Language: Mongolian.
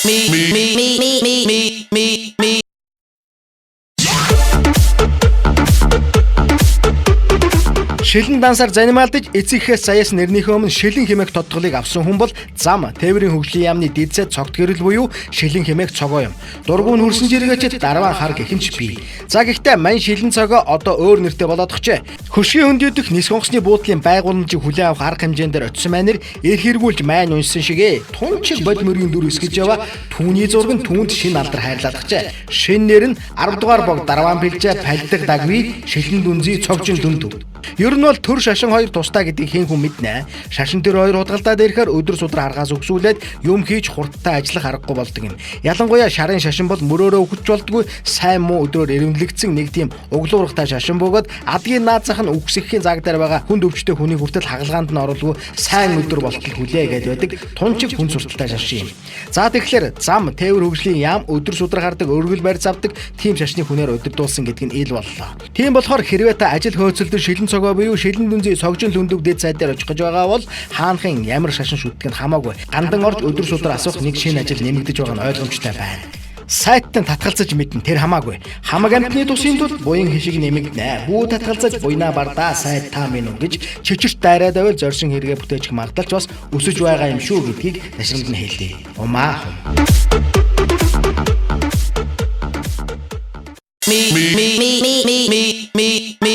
Me. Шилэн дансаар занимаалдаж эцэгхээс саяас нэрнийхөө өмнө шилэн хэмээх тодтголыг авсан хүн бол зам тээврийн хөгжлийн яамны дидсэ цогт гэрэл буюу шилэн хэмээх цогоо юм. Дургуун хөрсөн жиргээчд дарван хар гэхэнч бий. За гэхдээ мань шилэн цогоо одоо өөр нэртэй болоодохжээ. Хөшгийн хөндөөдөх нис хонгоцны буудлын байгууламжийг хүлээн авах арга хэмжээндээр очисон майнэр эрх хэрэгүүлж майн уншсан шигээ. Тунчиг бод мөргийн дүр эсгэж яваа түүний зураг нь түүнд шин алдар хайрлаадахжээ. Шин нэр нь 10 дугаар бог дарван бэлжээ пальдаг дагви шилэн дүнзий цогжин дүнд. Ер нь бол төр шашин хоёр тустай гэдгийг хэн хүн мэднэ. Шашин төр хоёр худгалдаад ирэхээр өдөр судар аргаас өгсүүлээд юм хийж хурдтай ажиллах аргагүй болдог юм. Ялангуяа шарын шашин бол мөрөөрөө өгч болдгүй сайн муу өдрөөр эренлэгдсэн нэг тийм углуурхтай шашин бөгөөд адгийн наазах нь үгсэхийн заг дээр байгаа хүнд өвчтэй хүний хүртэл хагалгаанд нь оруулгүй сайн өдөр болтол хүлээ гэдэг байдаг тунчиг хүн сурталтай шашин юм. За тэгэхээр зам тээвэр хөгжлийн яам өдөр судар гардаг өргөл барьц авдаг тийм шашны хүнээр удирдуулсан гэдэг нь ил боллоо. Тийм болохоор хэрвээ та ажил хөөцөлдөр шилэн цогоо буюу шилэн дүнзий цогжин лүндөг дэд сайд дээр очих гэж байгаа бол хаанхын ямар шашин шүтгэн хамаагүй гандан орж өдөр судар асуух нэг шинэ ажил нэмэгдэж байгаа нь ойлгомжтой байна. Сайттай татгалзаж мэднэ тэр хамаагүй. Хамаг амтны тусын тул буян хишиг нэмэгдэнэ. Бүү татгалзаж буйнаа бардаа сайт та минь гэж чичирт дайраад байвал зорьсон хэрэгэ бүтээчих магадaltaч бас өсөж байгаа юм шүү гэдгийг ташрамд нь хэлдэг. Умаа. Me.